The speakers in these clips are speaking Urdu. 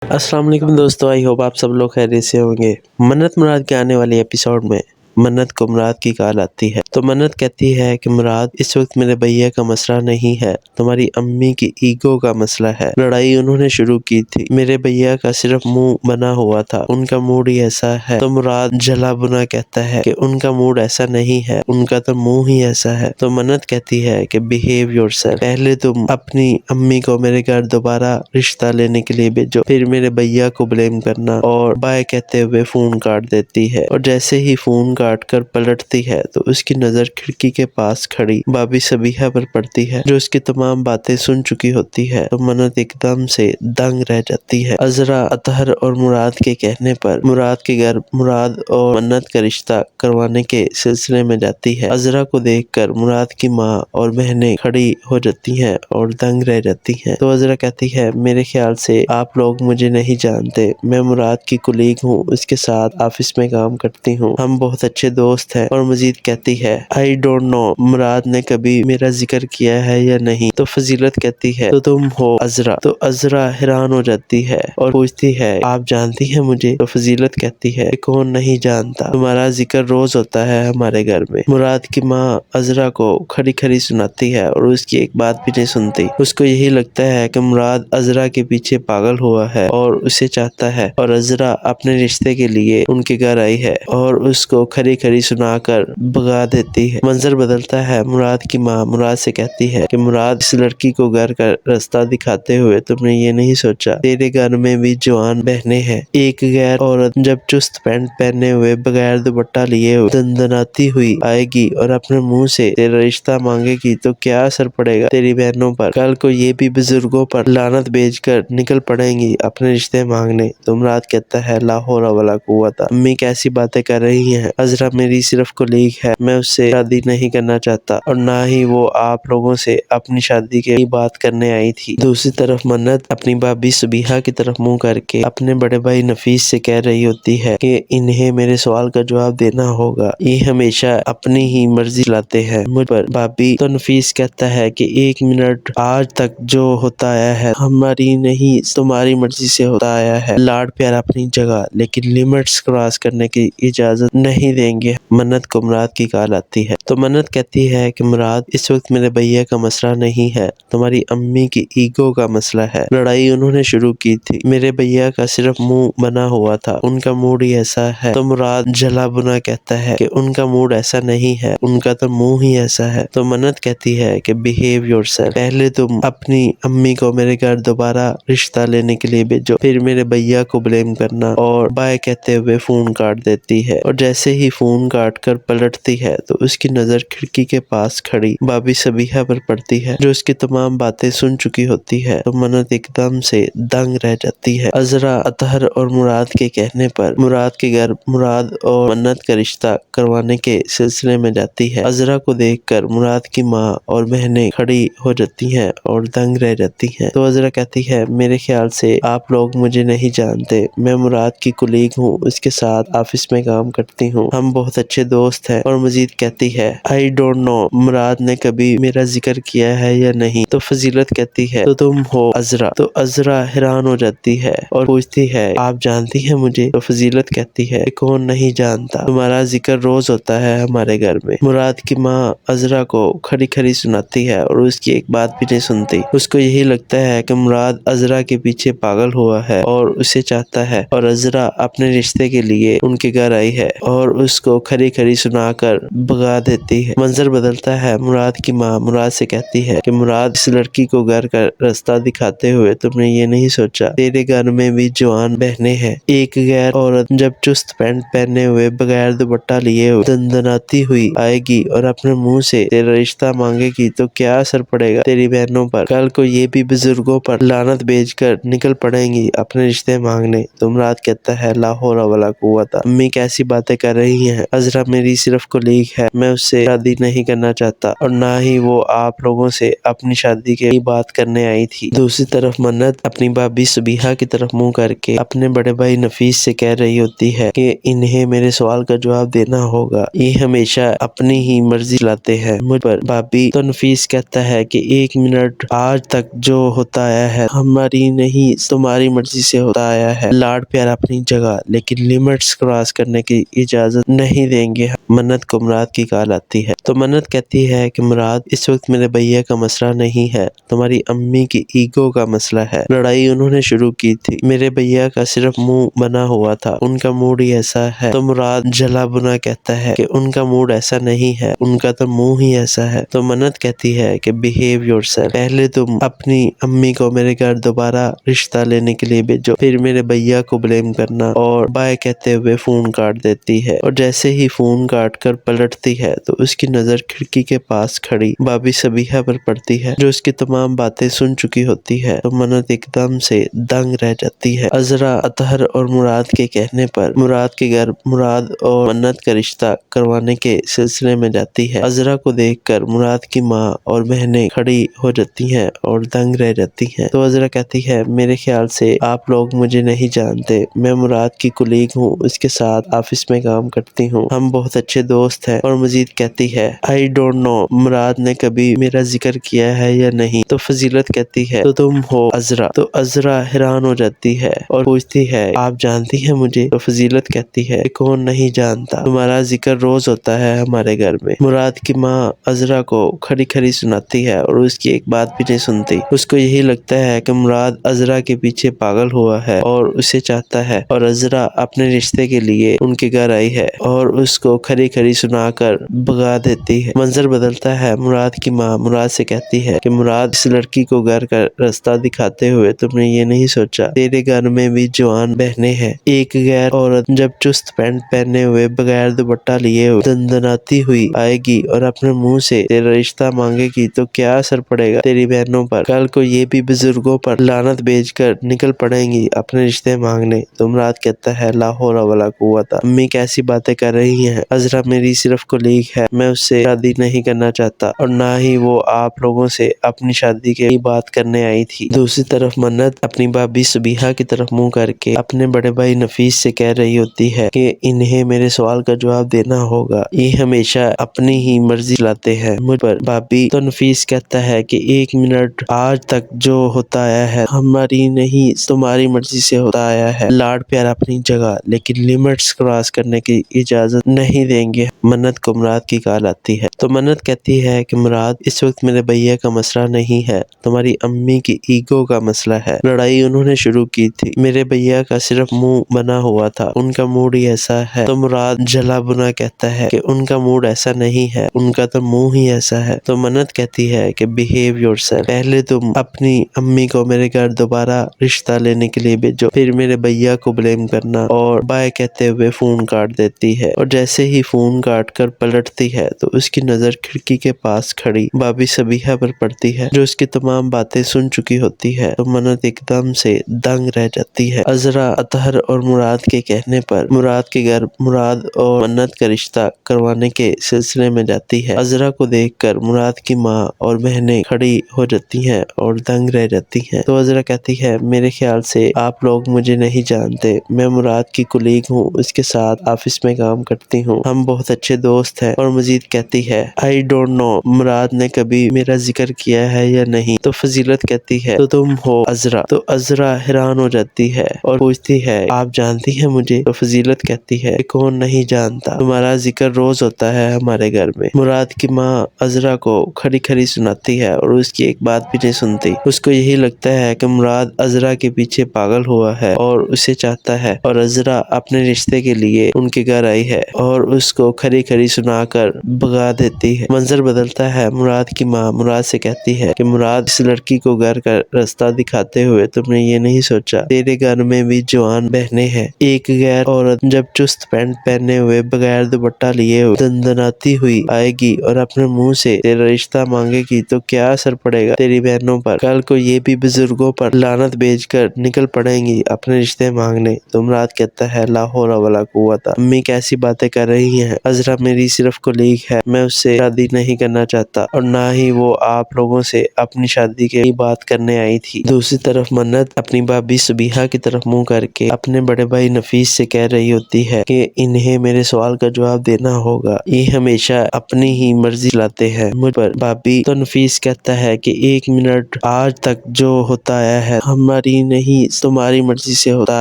السلام علیکم دوستو، آئی ہوپ آپ سب لوگ خیریت سے ہوں گے۔ منت مراد کے آنے والے ایپیسوڈ میں منت کو مراد کی کال آتی ہے تو منت کہتی ہے کہ مراد اس وقت میرے بھیا کا مسئلہ نہیں ہے، تمہاری امی کی ایگو کا مسئلہ ہے۔ لڑائی انہوں نے شروع کی تھی، میرے بھیا کا صرف منہ بنا ہوا تھا، ان کا موڈ ہی ایسا ہے۔ تو مراد جلا بنا کہتا ہے کہ ان کا موڈ ایسا نہیں ہے، ان کا تو منہ ہی ایسا ہے۔ تو منت کہتی ہے کہ بہیو یور سیلف، پہلے تم اپنی امی کو میرے گھر دوبارہ رشتہ لینے کے لیے بھیجو، پھر میرے بھیا کو بلیم کرنا، اور بائے کہتے ہوئے فون کاٹ دیتی ہے۔ اور جیسے ہی فون کاٹ کر پلٹتی ہے تو اس کی نظر کھڑکی کے پاس کھڑی بابی صبیحہ پر پڑتی ہے، جو اس کی تمام باتیں سن چکی ہوتی ہے۔ تو منت ایک دم سے دنگ رہ جاتی ہے۔ عذرا اطہر اور مراد کے کہنے پر مراد کے گھر مراد اور منت کا رشتہ کروانے کے سلسلے میں جاتی ہے۔ عذرا کو دیکھ کر مراد کی ماں اور بہنیں کھڑی ہو جاتی ہیں اور دنگ رہ جاتی ہیں۔ تو عذرا کہتی ہے، میرے خیال سے آپ لوگ مجھے نہیں جانتے، میں مراد کی کولیگ ہوں، اس کے ساتھ آفس میں کام کرتی ہوں، ہم بہت اچھے دوست ہیں۔ اور مزید کہتی ہے، I don't know مراد نے کبھی میرا ذکر کیا ہے یا نہیں۔ تو فضیلت کہتی ہے، تو تم ہو عذرا۔ تو عذرا حیران ہو جاتی ہے اور پوچھتی ہے، آپ جانتی ہیں مجھے؟ تو فضیلت کہتی ہے، کون نہیں جانتا، تمہارا ذکر روز ہوتا ہے ہمارے گھر میں۔ مراد کی ماں عذرا کو کھڑی کھڑی سناتی ہے اور اس کی ایک بات بھی نہیں سنتی۔ اس کو یہی لگتا ہے کہ مراد عذرا کے پیچھے پاگل ہوا ہے اور اسے چاہتا ہے، اور عذرا اپنے رشتے کے لیے ان کے گھر آئی ہے اور اس کو کھڑی کھڑی سنا کر بھگا دیتی ہے۔ منظر بدلتا ہے، مراد کی ماں مراد سے کہتی ہے کہ مراد، اس لڑکی کو گھر کا راستہ دکھاتے ہوئے تم نے یہ نہیں سوچا تیرے گھر میں بھی جوان بہنیں ہیں، ایک غیر عورت جب چست پینٹ پہنے ہوئے بغیر دوپٹہ لیے ہوئے دندناتی ہوئی آئے گی اور اپنے منہ سے تیرا رشتہ مانگے گی تو کیا اثر پڑے گا تیری بہنوں پر؟ کل کو یہ بھی بزرگوں پر لعنت بھیج کر نکل پڑیں گی اپنے رشتے مانگنے۔ تو مراد کہتا ہے، لا حول ولا قوت، امی کیسی باتیں کر رہی ہیں، عذرا میری صرف کولیگ ہے، میں اس سے شادی نہیں کرنا چاہتا اور نہ ہی وہ آپ لوگوں سے اپنی شادی کی بات کرنے آئی تھی۔ دوسری طرف منت اپنی بھابی صبیحہ کی طرف منہ کر کے اپنے بڑے بھائی نفیس سے کہہ رہی ہوتی ہے کہ انہیں میرے سوال کا جواب دینا ہوگا، یہ ہمیشہ اپنی ہی مرضی لاتے ہیں مجھ پر بھابی۔ تو نفیس کہتا ہے کہ ایک منٹ، آج تک جو ہوتا آیا ہے ہماری نہیں تمہاری مرضی سے ہوتا آیا ہے، لاڈ پیار اپنی جگہ، لیکن لیمٹس کراس کرنے کی اجازت نہیں دیں گے۔ منت کو مراد کی کال آتی ہے تو منت کہتی ہے کہ مراد، اس وقت میرے بھیا کا مسئلہ نہیں ہے، تمہاری امی کی ایگو کا مسئلہ ہے۔ لڑائی انہوں نے شروع کی تھی، میرے بھیا کا صرف منہ بنا ہوا تھا، ان کا موڈ ہی ایسا ہے۔ تو مراد جلا بنا کہتا ہے کہ ان کا موڈ ایسا نہیں ہے، ان کا تو منہ ہی ایسا ہے۔ تو منت کہتی ہے کہ بہیو یور سیلف، پہلے تم اپنی امی کو میرے گھر دوبارہ رشتہ لینے کے لیے بھیجو، پھر میرے بھیا کو بلیم کرنا، اور بائے کہتے ہوئے فون کاٹ دیتی ہے۔ اور جیسے ہی فون کاٹ کر پلٹتی ہے تو اس کی نظر کھڑکی کے پاس کھڑی بابی صبیحہ پر پڑتی ہے، جو اس کی تمام باتیں سن چکی ہوتی ہے۔ تو منت ایک دم سے دنگ رہ جاتی ہے۔ عذرا اطہر اور مراد کے کہنے پر مراد کے گھر مراد اور منت کا رشتہ کروانے کے سلسلے میں جاتی ہے۔ عذرا کو دیکھ کر مراد کی ماں اور بہنیں کھڑی ہو جاتی ہیں اور دنگ رہ جاتی ہیں۔ تو عذرا کہتی ہے، میرے خیال سے آپ لوگ مجھے نہیں جانتے، میں مراد کی کولیگ ہوں، اس کے ساتھ آفس میں کام کرتی ہوں، ہم بہت اچھے دوست ہیں۔ اور مزید کہتی ہے، I don't know مراد نے کبھی میرا ذکر کیا ہے یا نہیں۔ تو فضیلت کہتی ہے، تو تم ہو عذرا۔ تو عذرا حیران ہو جاتی ہے اور پوچھتی ہے، آپ جانتی ہیں مجھے؟ تو فضیلت کہتی ہے، کون نہیں جانتا، تمہارا ذکر روز ہوتا ہے ہمارے گھر میں۔ مراد کی ماں عذرا کو کھڑی کھڑی سناتی ہے اور اس کی ایک بات بھی نہیں سنتی۔ اس کو یہی لگتا ہے کہ مراد عذرا کے پیچھے پاگل ہوا ہے اور اسے چاہتا ہے، اور عذرا اپنے رشتے کے لیے ان کے گھر آئی ہے اور اس کو کھڑی کھڑی سنا کر بھگا دیتی ہے۔ منظر بدلتا ہے، مراد کی ماں مراد سے کہتی ہے کہ مراد، اس لڑکی کو گھر کا راستہ دکھاتے ہوئے تم نے یہ نہیں سوچا تیرے گھر میں بھی جوان بہنیں ہیں، ایک غیر عورت جب چست پینٹ پہنے ہوئے بغیر دوپٹہ لیے ہوئے دندناتی ہوئی آئے گی اور اپنے منہ سے تیرا رشتہ مانگے گی تو کیا اثر پڑے گا تیری بہنوں پر؟ کل کو یہ بھی بزرگوں پر لعنت بھیج کر نکل پڑیں گی اپنے رشتے مانگنے۔ تو مراد کہتا ہے، لا حول ولا قوت، امی کیسی باتیں کر رہی رہی ہیں، عذرا میری صرف کولیگ ہے، میں اس سے شادی نہیں کرنا چاہتا اور نہ ہی وہ آپ لوگوں سے اپنی شادی کی بات کرنے آئی تھی۔ دوسری طرف منت اپنی بھابھی سبیحہ کی طرف منہ کر کے اپنے بڑے بھائی نفیس سے کہہ رہی ہوتی ہے کہ انہیں میرے سوال کا جواب دینا ہوگا، یہ ہمیشہ اپنی ہی مرضی لاتے ہیں مجھ پر بھابھی۔ تو نفیس کہتا ہے کہ 1 منٹ، آج تک جو ہوتا آیا ہے ہماری نہیں تمہاری مرضی سے ہوتا آیا ہے، لاڈ پیار اپنی جگہ لیکن لمٹس کراس کرنے کی اجازت نہیں دیں گے۔ منت کو مراد کی کال آتی ہے تو منت کہتی ہے کہ مراد اس وقت میرے بھیا کا مسئلہ نہیں ہے، تمہاری امی کی ایگو کا مسئلہ ہے۔ لڑائی انہوں نے شروع کی تھی، میرے بھیا کا صرف منہ بنا ہوا تھا، ان کا موڈ ہی ایسا ہے۔ تو مراد جلا بنا کہتا ہے کہ ان کا موڈ ایسا نہیں ہے، ان کا تو منہ ہی ایسا ہے۔ تو منت کہتی ہے کہ بہیو یور سیلف، پہلے تم اپنی امی کو میرے گھر دوبارہ رشتہ لینے کے لیے بھیجو، پھر میرے بھیا کو بلیم کرنا، اور بائے کہتے ہوئے فون کاٹ دیتی ہے۔ اور جیسے ہی فون کاٹ کر پلٹتی ہے تو اس کی نظر کھڑکی کے پاس کھڑی بھابھی سبیحہ پر پڑتی ہے، جو اس کی تمام باتیں سن چکی ہوتی ہے۔ تو منت ایک دم سے دنگ رہ جاتی ہے۔ عذرا اطہر اور مراد کے کہنے پر مراد کے گھر مراد اور منت کا رشتہ کروانے کے سلسلے میں جاتی ہے۔ عذرا کو دیکھ کر مراد کی ماں اور بہنیں کھڑی ہو جاتی ہیں اور دنگ رہ جاتی ہیں۔ تو عذرا کہتی ہے میرے خیال سے آپ لوگ مجھے نہیں جانتے، میں مراد کی کولیگ ہوں، اس کے ساتھ آفس میں کام کرتی ہوں، ہم بہت اچھے دوست ہیں۔ اور مزید کہتی ہے I don't know مراد نے کبھی میرا ذکر کیا ہے یا نہیں۔ تو فضیلت کہتی ہے تو تم ہو عذرا۔ تو عذرا حیران ہو جاتی ہے اور پوچھتی ہے آپ جانتی ہیں مجھے؟ تو فضیلت کہتی ہے کون نہیں جانتا، تمہارا ذکر روز ہوتا ہے ہمارے گھر میں۔ مراد کی ماں عذرا کو کھڑی کھڑی سناتی ہے اور اس کی ایک بات بھی نہیں سنتی۔ اس کو یہی لگتا ہے کہ مراد عذرا کے پیچھے پاگل ہوا ہے اور اسے چاہتا ہے، اور عذرا اپنے رشتے کے لیے ان کے گھر آئی ہے اور اس کو کھڑی کھڑی سنا کر بھگا دیتی ہے۔ منظر بدلتا ہے، مراد کی ماں مراد سے کہتی ہے کہ مراد اس لڑکی کو گھر کا راستہ دکھاتے ہوئے تم نے یہ نہیں سوچا تیرے گھر میں بھی جوان بہنیں ہیں، ایک غیر عورت جب چست پینٹ پہنے ہوئے بغیر دوپٹہ لیے ہوئے دندناتی ہوئی آئے گی اور اپنے منہ سے تیرا رشتہ مانگے گی تو کیا اثر پڑے گا تیری بہنوں پر؟ کل کو یہ بھی بزرگوں پر لعنت بھیج کر نکل پڑیں گی اپنے رشتے مانگنے۔ تو مراد کہتا ہے لا حول ولا قوت، امی کیسی باتیں کر رہی ہیں، عذرا میری صرف کولیگ ہے، میں اس سے شادی نہیں کرنا چاہتا اور نہ ہی وہ آپ لوگوں سے اپنی شادی کی بات کرنے آئی تھی۔ دوسری طرف منت اپنی بھابھی سبیحہ کی طرف منہ کر کے اپنے بڑے بھائی نفیس سے کہہ رہی ہوتی ہے کہ انہیں میرے سوال کا جواب دینا ہوگا، یہ ہمیشہ اپنی ہی مرضی لاتے ہیں مجھ پر بھابھی۔ تو نفیس کہتا ہے کہ 1 منٹ، آج تک جو ہوتا آیا ہے ہماری نہیں تمہاری مرضی سے ہوتا آیا ہے، لاڈ پیار اپنی جگہ لیکن لمٹس کراس کرنے کی اجازت نہیں دیں گے۔ منت کو مراد کی کال آتی ہے تو منت کہتی ہے کہ مراد اس وقت میرے بھیا کا مسئلہ نہیں ہے، تمہاری امی کی ایگو کا مسئلہ ہے۔ لڑائی انہوں نے شروع کی تھی، میرے بھیا کا صرف منہ بنا ہوا تھا، ان کا موڈ ہی ایسا ہے۔ تو مراد جلا بنا کہتا ہے کہ ان کا موڈ ایسا نہیں ہے، ان کا تو منہ ہی ایسا ہے۔ تو منت کہتی ہے کہ بہیو یور سیلف، پہلے تم اپنی امی کو میرے گھر دوبارہ رشتہ لینے کے لیے بھیجو، پھر میرے بھیا کو بلیم کرنا، اور بائے کہتے ہوئے فون کاٹ دیتی ہے۔ اور جیسے ہی فون کاٹ کر پلٹتی ہے تو اس کی نظر کھڑکی کے پاس کھڑی بھابھی سبیحہ پر پڑتی ہے، جو اس کی تمام باتیں سن چکی ہوتی ہے۔ تو منت ایک دم سے دنگ رہ جاتی ہے۔ عذرا اطہر اور مراد کے کہنے پر مراد کے گھر مراد اور منت کا رشتہ کروانے کے سلسلے میں جاتی ہے۔ عذرا کو دیکھ کر مراد کی ماں اور بہنیں کھڑی ہو جاتی ہیں اور دنگ رہ جاتی ہیں۔ تو عذرا کہتی ہے میرے خیال سے آپ لوگ مجھے نہیں جانتے، میں مراد کی کولیگ ہوں، اس کے ساتھ آفس میں کام کرتی ہوں، ہم بہت اچھے دوست ہیں۔ اور مزید کہتی ہے I don't know مراد نے کبھی میرا ذکر کیا ہے یا نہیں۔ تو فضیلت کہتی ہے تو تم ہو عذرا۔ تو عذرا حیران ہو جاتی ہے اور پوچھتی ہے آپ جانتی ہیں مجھے؟ تو فضیلت کہتی ہے کون نہیں جانتا، تمہارا ذکر روز ہوتا ہے ہمارے گھر میں۔ مراد کی ماں عذرا کو کھڑی کھڑی سناتی ہے اور اس کی ایک بات بھی نہیں سنتی۔ اس کو یہی لگتا ہے کہ مراد عذرا کے پیچھے پاگل ہوا ہے اور اسے چاہتا ہے، اور عذرا اپنے رشتے کے لیے ان کے گھر آئی ہے اور اس کو کھڑی کھڑی سنا کر بھگا دیتی ہے۔ منظر بدلتا ہے، مراد کی ماں مراد سے کہتی ہے کہ مراد اس لڑکی کو گھر کا راستہ دکھاتے ہوئے تم نے یہ نہیں سوچا تیرے گھر میں بھی جوان بہنیں ہیں، ایک غیر عورت جب چست پینٹ پہنے ہوئے بغیر دوپٹہ لیے ہوئے دندناتی ہوئی آئے گی اور اپنے منہ سے تیرا رشتہ مانگے گی تو کیا اثر پڑے گا تیری بہنوں پر؟ کل کو یہ بھی بزرگوں پر لعنت بھیج کر نکل پڑیں گی اپنے رشتے مانگنے۔ تو مراد کہتا ہے لا حول ولا قوت، امی امی کیسی باتیں کر رہی ہیں، عذرا میری صرف کولیگ ہے، میں اس سے شادی نہیں کرنا چاہتا اور نہ ہی وہ آپ لوگوں سے اپنی شادی کی بات کرنے آئی تھی۔ دوسری طرف منت اپنی بھابھی سبیحہ کی طرف منہ کر کے اپنے بڑے بھائی نفیس سے کہہ رہی ہوتی ہے کہ انہیں میرے سوال کا جواب دینا ہوگا، یہ ہمیشہ اپنی ہی مرضی لاتے ہیں مجھ پر۔ بھابھی تو نفیس کہتا ہے کہ 1 منٹ، آج تک جو ہوتا آیا ہے ہماری نہیں تمہاری مرضی سے ہوتا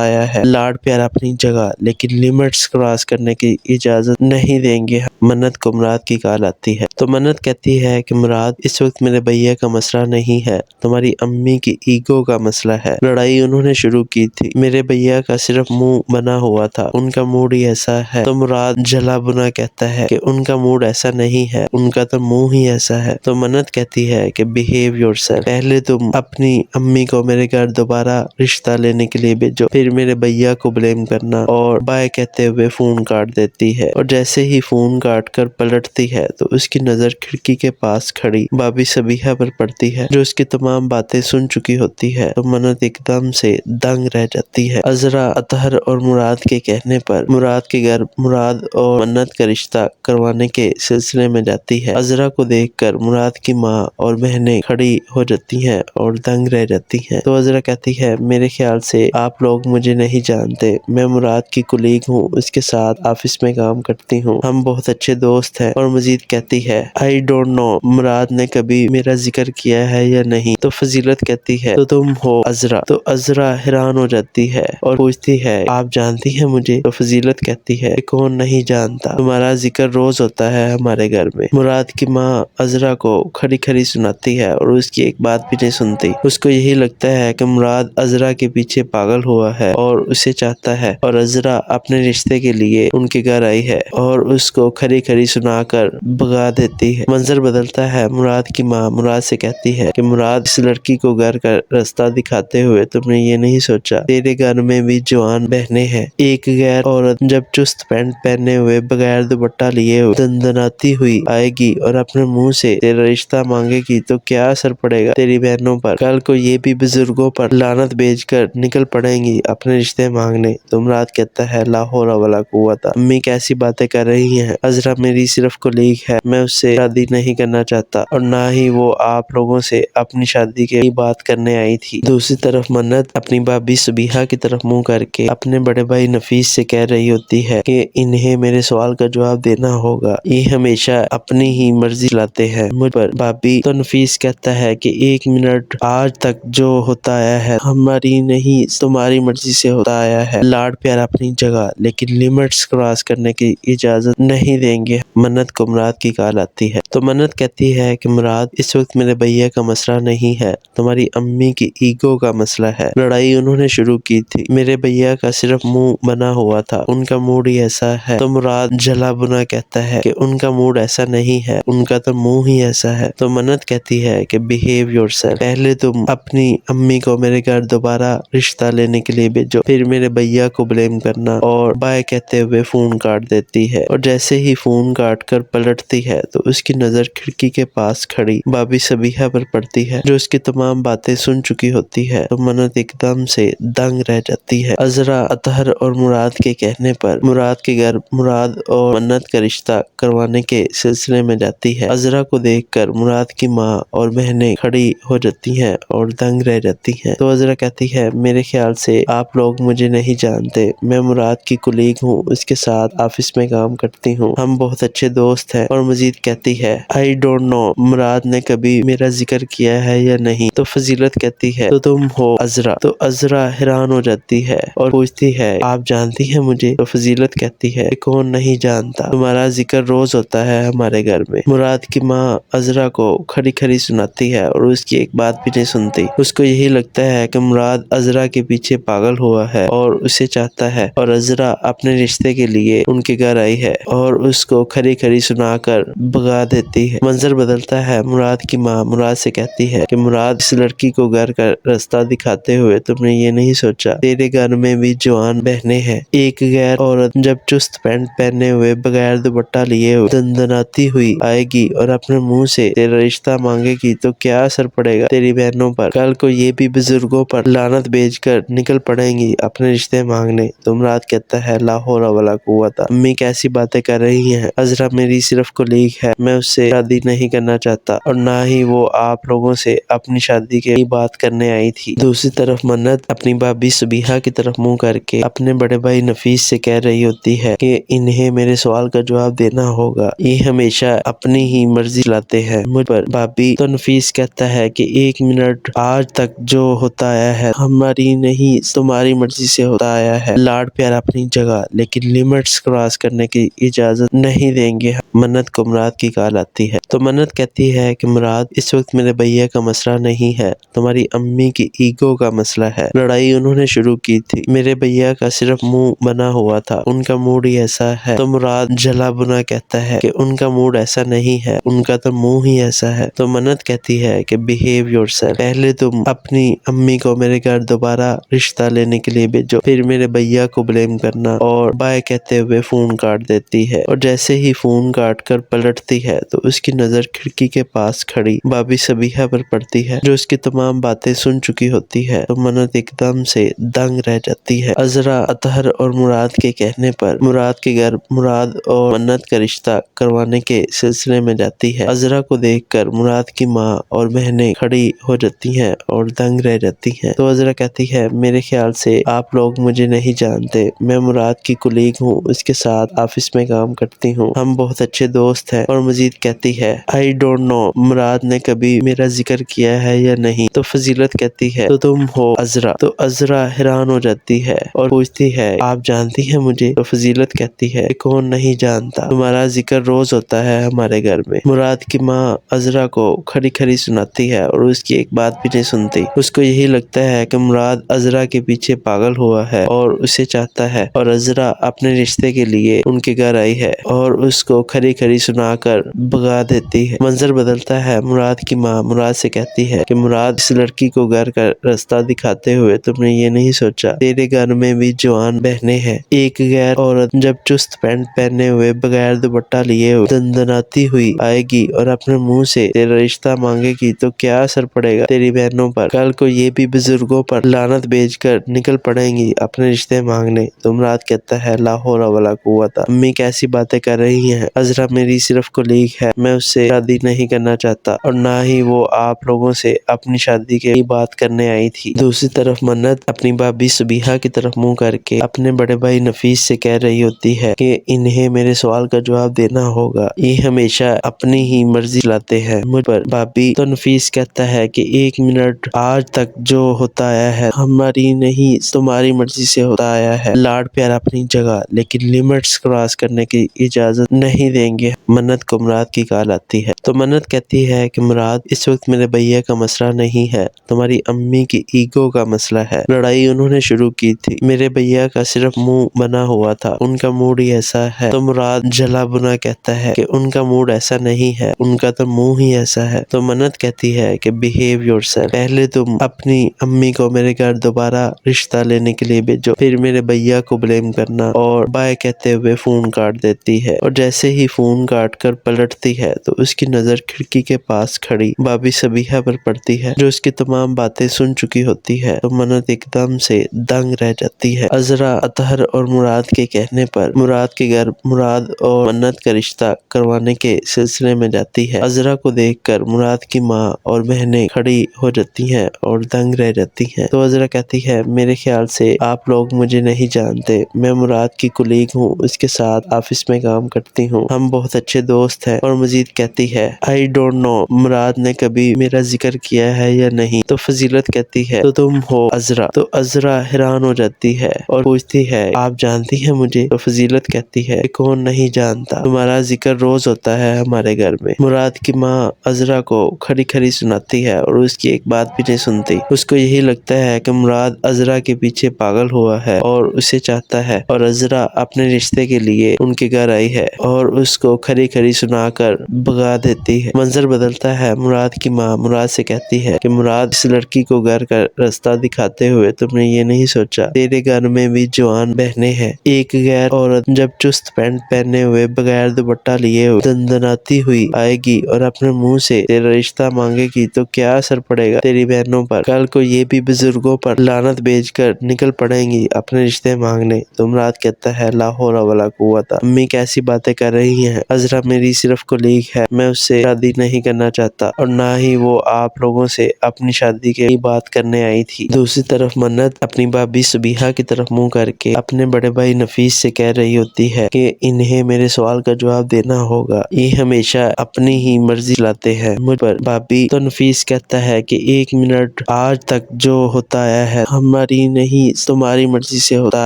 آیا ہے۔ لاڈ پیار اپنی جگہ، لیکن لیمٹس کراس کرنے کی اجازت نہیں دیں گے۔ منت کو مراد کی کال آتی ہے تو منت کہتی ہے کہ مراد اس وقت میرے بھیا کا مسئلہ نہیں ہے، تمہاری امی کی ایگو کا مسئلہ ہے۔ لڑائی انہوں نے شروع کی تھی، میرے بھیا کا صرف منہ بنا ہوا تھا، ان کا موڈ ہی ایسا ہے۔ تو مراد جلا بنا کہتا ہے کہ ان کا موڈ ایسا نہیں ہے، ان کا تو منہ ہی ایسا ہے۔ تو منت کہتی ہے کہ بہیو یور سیلف، پہلے تم اپنی امی کو میرے گھر دوبارہ رشتہ لینے کے لیے بھیجو، پھر میرے بھیا کو بلیم کرنا، اور بائے کہتے ہوئے فون کاٹ دیتی ہے۔ اور جیسے ہی فون کاٹ کر پلٹتی ہے تو اس کی نظر کھڑکی کے پاس کھڑی بھابھی سبیحہ پر پڑتی ہے، جو اس کی تمام باتیں سن چکی ہوتی ہے۔ تو منت ایک دم سے دنگ رہ جاتی ہے۔ عذرا اطہر اور مراد کے کہنے پر مراد کے گھر مراد اور منت کا رشتہ کروانے کے سلسلے میں جاتی ہے۔ عذرا کو دیکھ کر مراد کی ماں اور بہنیں کھڑی ہو جاتی ہیں اور دنگ رہ جاتی ہیں۔ تو عذرا کہتی ہے میرے خیال سے آپ لوگ مجھے نہیں جانتے، میں مراد کی کولیگ ہوں، اس کے ساتھ آفس میں کام کرتی ہوں، ہم بہت اچھے دوست ہیں۔ اور مزید کہتی ہے آئی ڈونٹ نو مراد نے کبھی میرا ذکر کیا ہے یا نہیں۔ تو فضیلت کہتی ہے تو تم ہو عذرا۔ تو عذرا حیران ہو جاتی ہے اور پوچھتی ہے آپ جانتی ہیں مجھے؟ تو فضیلت کہتی ہے کون نہیں جانتا، تمہارا ذکر روز ہوتا ہے ہمارے گھر میں۔ مراد کی ماں عذرا کو کھڑی کھڑی سناتی ہے اور اس کی ایک بات بھی نہیں سنتی۔ اس کو یہی لگتا ہے کہ مراد عذرا کے پیچھے پاگل ہوا ہے اور اسے چاہتا ہے، اور عذرا اپنے رشتے کے لیے ان کے گھر آئی ہے اور اس کو کھڑی کھڑی سنا کر بھگا دیتی ہے۔ منظر بدلتا ہے، مراد کی ماں مراد سے کہتی ہے کہ مراد اس لڑکی کو گھر کا راستہ دکھاتے ہوئے تم نے یہ نہیں سوچا تیرے گھر میں بھی جوان بہنیں ہیں، ایک غیر عورت جب چست پینٹ پہنے ہوئے بغیر دوپٹہ لیے ہوئے دندناتی ہوئی آئے گی اور اپنے منہ سے تیرا رشتہ مانگے گی تو کیا اثر پڑے گا تیری بہنوں پر؟ کل کو یہ بھی بزرگوں پر لعنت بھیج کر نکل پڑیں گی اپنے رشتے مانگنے۔ تو مراد کہتا ہے لا حول ولا قوت، امی کیسی باتیں کر رہی ہیں، عذرا میری صرف کولیگ ہے، میں اس سے شادی نہیں کرنا چاہتا اور نہ ہی وہ آپ لوگوں سے اپنی شادی کی بات کرنے آئی تھی۔ دوسری طرف منت اپنی بھابھی سبیحہ کی طرف منہ کر کے اپنے بڑے بھائی نفیس سے کہہ رہی ہوتی ہے کہ انہیں میرے سوال کا جواب دینا ہوگا، یہ ہمیشہ اپنی ہی مرضی لاتے ہیں مجھ پر۔ بھابھی تو نفیس کہتا ہے کہ 1 منٹ، آج تک جو ہوتا آیا ہے ہماری نہیں تمہاری مرضی سے ہوتا آیا ہے۔ لاڈ پیار اپنی جگہ، لیکن لیمٹس کراس کرنے کی اجازت نہیں دیں گے۔ منت کو مراد کی کال آتی ہے تو منت کہتی ہے کہ مراد اس وقت میرے بھیا کا مسئلہ نہیں ہے، تمہاری امی کی ایگو کا مسئلہ ہے۔ لڑائی انہوں نے شروع کی تھی، میرے بھیا کا صرف منہ بنا ہوا تھا، ان کا موڈ ہی ایسا ہے۔ تو مراد جلا بنا کہتا ہے کہ ان کا موڈ ایسا نہیں ہے، ان کا تو منہ ہی ایسا ہے۔ تو منت کہتی ہے کہ بہیو یور سیلف، پہلے تم اپنی امی کو میرے گھر دوبارہ رشتہ لینے کے لیے بھیجو، پھر میرے بھیا کو بلیم کرنا، اور بائے کہتے ہوئے فون کاٹ دیتی ہے۔ اور جیسے ہی فون کاٹ کر پلٹتی ہے تو اس کی نظر کھڑکی کے پاس کھڑی بھابھی سبیحہ پر پڑتی ہے، جو اس کی تمام باتیں سن چکی ہوتی ہے۔ تو منت ایک دم سے دنگ رہ جاتی ہے۔ عذرا اطہر اور مراد کے کہنے پر مراد کے گھر مراد اور منت کا رشتہ کروانے کے سلسلے میں جاتی ہے۔ عذرا کو دیکھ کر مراد کی ماں اور بہنیں کھڑی ہو جاتی ہیں اور دنگ رہ جاتی ہیں۔ تو عذرا کہتی ہے میرے خیال سے آپ لوگ مجھے نہیں جانتے، میں مراد کی کولیگ ہوں، اس کے ساتھ آفس میں کام کرتی ہوں، ہم بہت اچھے دوست ہیں۔ اور مزید کہتی ہے آئی ڈونٹ نو مراد نے کبھی میرا ذکر کیا ہے یا نہیں۔ تو فضیلت کہتی ہے تو تم ہو عذرا۔ تو عذرا حیران ہو جاتی ہے اور پوچھتی ہے آپ جانتی ہیں مجھے؟ تو فضیلت کہتی ہے کون نہیں جانتا، تمہارا ذکر روز ہوتا ہے ہمارے گھر میں۔ مراد کی ماں عذرا کو کھڑی کھڑی سناتی ہے اور اس کی ایک بات بھی نہیں سنتی۔ اس کو یہی لگتا ہے کہ مراد عذرا کے پیچھے پاگل ہوا ہے اور اسے چاہتا ہے، اور عذرا اپنے رشتے کے لیے ان کے گھر آئی ہے اور اس کو کھڑی کھڑی سنا کر بھگا دیتی ہے۔ منظر بدلتا ہے، مراد کی ماں مراد سے کہتی ہے کہ مراد اس لڑکی کو گھر کا راستہ دکھاتے ہوئے تم نے یہ نہیں سوچا تیرے گھر میں بھی جوان بہنیں ہیں، ایک غیر عورت جب چست پینٹ پہنے ہوئے بغیر دوپٹہ لیے ہوئے دندناتی ہوئی آئے گی اور اپنے منہ سے تیرا رشتہ مانگے گی تو کیا اثر پڑے گا تیری بہنوں پر؟ کل کو یہ بھی بزرگوں پر لعنت بھیج کر نکل پڑیں گی اپنے رشتے مانگنے۔ تو مراد کہتا ہے لا حول ولا قوت۔ امی کیسی باتیں کر رہی ہیں، عذرا میری صرف کولیگ ہے، میں اس سے شادی نہیں کرنا چاہتا اور نہ ہی وہ آپ لوگوں سے اپنی شادی کی بات کرنے آئی تھی۔ دوسری طرف منت اپنی بھابھی سبیحہ کی طرف منہ کر کے اپنے بڑے بھائی نفیس سے کہہ رہی ہوتی ہے کہ انہیں میرے سوال کا جواب دینا ہوگا، یہ ہمیشہ اپنی ہی مرضی لاتے ہیں مجھ پر۔ بھابھی تو نفیس کہتا ہے کہ 1 منٹ، آج تک جو ہوتا آیا ہے ہماری نہیں تمہاری مرضی سے ہوتا آیا ہے۔ لاڈ پیار اپنی جگہ، لیکن لمٹس کراس کرنے کی اجازت نہیں دیں گے۔ منت کو مراد کی کال آتی ہے تو منت کہتی ہے کہ مراد اس وقت میرے بھیا کا مسئلہ نہیں ہے، تمہاری امی کی ایگو کا مسئلہ ہے۔ لڑائی انہوں نے شروع کی تھی، میرے بھیا کا صرف منہ بنا ہوا تھا، ان کا موڈ ہی ایسا ہے۔ تو مراد جلا بنا کہتا ہے کہ ان کا موڈ ایسا نہیں ہے، ان کا تو منہ ہی ایسا ہے۔ تو منت کہتی ہے کہ بہیو یور سیلف، پہلے تم اپنی امی کو میرے گھر دوبارہ رشتہ لینے کے لیے بھیجو، پھر میرے بھیا کو بلیم کرنا، اور بائے کہتے ہوئے فون کاٹ دیتی ہے۔ اور جیسے ہی فون کاٹ کر پلٹتی ہے تو اس کی نظر کھڑکی کے پاس کھڑی بھابھی سبیحہ پر پڑتی ہے، جو اس کی تمام باتیں سن چکی ہوتی ہے۔ تو منت ایک دم سے دنگ رہ جاتی ہے۔ عذرا اطہر اور مراد کے کہنے پر مراد کے گھر مراد اور منت کا رشتہ کروانے کے سلسلے میں جاتی ہے۔ عذرا کو دیکھ کر مراد کی ماں اور بہنیں کھڑی ہو جاتی ہیں اور دنگ رہ جاتی ہیں۔ تو عذرا کہتی ہے میرے خیال سے آپ لوگ مجھے نہیں جانتے، میں مراد کی کولیگ ہوں، اس کے ساتھ آفس میں کام کرتی ہوں، ہم بہت اچھے دوست ہیں۔ اور مزید کہتی ہے I don't know مراد نے کبھی میرا ذکر کیا ہے یا نہیں۔ تو فضیلت کہتی ہے تو تم ہو عذرا۔ تو عذرا حیران ہو جاتی ہے اور پوچھتی ہے آپ جانتی ہیں مجھے؟ تو فضیلت کہتی ہے کون نہیں جانتا، تمہارا ذکر روز ہوتا ہے ہمارے گھر میں۔ مراد کی ماں عذرا کو کھڑی کھڑی سناتی ہے اور اس کی ایک بات بھی نہیں سنتی۔ اس کو یہی لگتا ہے کہ مراد عذرا کے پیچھے پاگل ہوا ہے اور اسے چاہتا ہے، اور عذرا اپنے رشتے کے لیے ان کے گھر آئی ہے اور اس کو کھڑی کھڑی سنا کر بھگا دیتی ہے۔ منظر بدلتا ہے، مراد کی ماں مراد سے کہتی ہے کہ مراد اس لڑکی کو گھر کا راستہ دکھاتے ہوئے تم نے یہ نہیں سوچا تیرے گھر میں بھی جوان بہنیں ہیں، ایک غیر عورت جب چست پینٹ پہنے ہوئے بغیر دوپٹہ لیے ہوئے دندناتی ہوئی آئے گی اور اپنے منہ سے تیرا رشتہ مانگے گی تو کیا اثر پڑے گا تیری بہنوں پر؟ کل کو یہ بھی بزرگوں پر لعنت بھیج کر نکل پڑیں گی اپنے رشتے مانگنے۔ تو مراد کہتا ہے لا حول ولا قوت۔ امی کیسی باتیں کر رہی ہیں، عذرا میری صرف کولیگ ہے، میں اس سے شادی نہیں کرنا چاہتا اور نہ ہی وہ آپ لوگوں سے اپنی شادی کی بات کرنے آئی تھی۔ دوسری طرف منت اپنی بھابھی سبیحہ کی طرف منہ کر کے اپنے بڑے بھائی نفیس سے کہہ رہی ہوتی ہے کہ انہیں میرے سوال کا جواب دینا ہوگا، یہ ہمیشہ اپنی ہی مرضی لاتے ہیں مجھ پر۔ بھابھی تو نفیس کہتا ہے کہ 1 منٹ، آج تک جو ہوتا آیا ہے ہماری نہیں تمہاری مرضی سے ہوتا آیا ہے۔ لاڈ پیار اپنی جگہ، لیکن لمٹس کراس کرنے کی اجازت نہیں دیں گے۔ منت کو مراد کی کال آتی ہے تو منت کہتی ہے کہ مراد اس وقت میرے بھیا کا مسئلہ نہیں ہے، تمہاری امی کی ایگو کا مسئلہ ہے۔ لڑائی انہوں نے شروع کی تھی، میرے بھیا کا صرف منہ بنا ہوا تھا، ان کا موڈ ہی ایسا ہے۔ تو مراد جلا بنا کہتا ہے کہ ان کا موڈ ایسا نہیں ہے، ان کا تو منہ ہی ایسا ہے۔ تو منت کہتی ہے کہ بہیو یور سیلف، پہلے تم اپنی امی کو میرے گھر دوبارہ رشتہ لینے کے لیے بھیجو، پھر میرے بھیا کو بلیم کرنا، اور بائے کہتے ہوئے فون کاٹ دیتی ہے۔ اور جیسے ہی فون کاٹ کر پلٹتی ہے تو اس کی نظر کھڑکی کے پاس کھڑی بھابھی سبیحہ پر پڑتی ہے، جو اس کی تمام باتیں سن چکی ہوتی ہے۔ تو منت ایک دم سے دنگ رہ جاتی ہے۔ عذرا اطہر اور مراد کے کہنے پر مراد کے گھر مراد اور منت کا رشتہ کروانے کے سلسلے میں جاتی ہے۔ عذرا کو دیکھ کر مراد کی ماں اور بہنیں کھڑی ہو جاتی ہیں اور دنگ رہ جاتی ہیں۔ تو عذرا کہتی ہے میرے خیال سے آپ لوگ مجھے نہیں جانتے، میں مراد کی کولیگ ہوں، اس کے ساتھ آفس میں کام کرتی ہوں، ہم بہت اچھے دوست ہیں۔ اور مزید کہتی ہے I don't know مراد نے کبھی میرا ذکر کیا ہے یا نہیں۔ تو فضیلت کہتی ہے تو تم ہو عذرا۔ تو عذرا حیران ہو جاتی ہے اور پوچھتی ہے آپ جانتی ہیں مجھے؟ تو فضیلت کہتی ہے کون نہیں جانتا، تمہارا ذکر روز ہوتا ہے ہمارے گھر میں۔ مراد کی ماں عذرا کو کھڑی کھڑی سناتی ہے اور اس کی ایک بات بھی نہیں سنتی۔ اس کو یہی لگتا ہے کہ مراد عذرا کے پیچھے پاگل ہوا ہے اور اسے چاہتا ہے، اور عذرا اپنے رشتے کے لیے ان کے گھر آئی ہے اور اس کو کھڑی کھڑی سنا کر بھگا دیتی ہے۔ منظر بدلتا ہے، مراد کی ماں مراد سے کہتی ہے کہ مراد اس لڑکی کو گھر کا راستہ دکھاتے ہوئے تم نے یہ نہیں سوچا تیرے گھر میں بھی جوان بہنیں ہیں، ایک غیر عورت جب چست پینٹ پہنے ہوئے بغیر دوپٹہ لیے ہوئے دندناتی ہوئی آئے گی اور اپنے منہ سے تیرا رشتہ مانگے گی تو کیا اثر پڑے گا تیری بہنوں پر؟ کل کو یہ بھی بزرگوں پر لعنت بھیج کر نکل پڑیں گی اپنے رشتے مانگنے۔ تو مراد کہتا ہے لا حول ولا قوت، امی کیسی باتیں کر رہی ہیں، عذرا میری صرف کولیگ ہے، میں اس سے شادی نہیں کرنا چاہتا اور نہ ہی وہ آپ لوگوں سے اپنی شادی کی بات کرنے آئی تھی۔ دوسری طرف منت اپنی بھابھی سبیحہ کی طرف منہ کر کے اپنے بڑے بھائی نفیس سے کہہ رہی ہوتی ہے کہ انہیں میرے سوال کا جواب دینا ہوگا، یہ ہمیشہ اپنی ہی مرضی لاتے ہیں مجھ پر بھابھی۔ تو نفیس کہتا ہے کہ 1 منٹ، آج تک جو ہوتا آیا ہے ہماری نہیں تمہاری مرضی سے ہوتا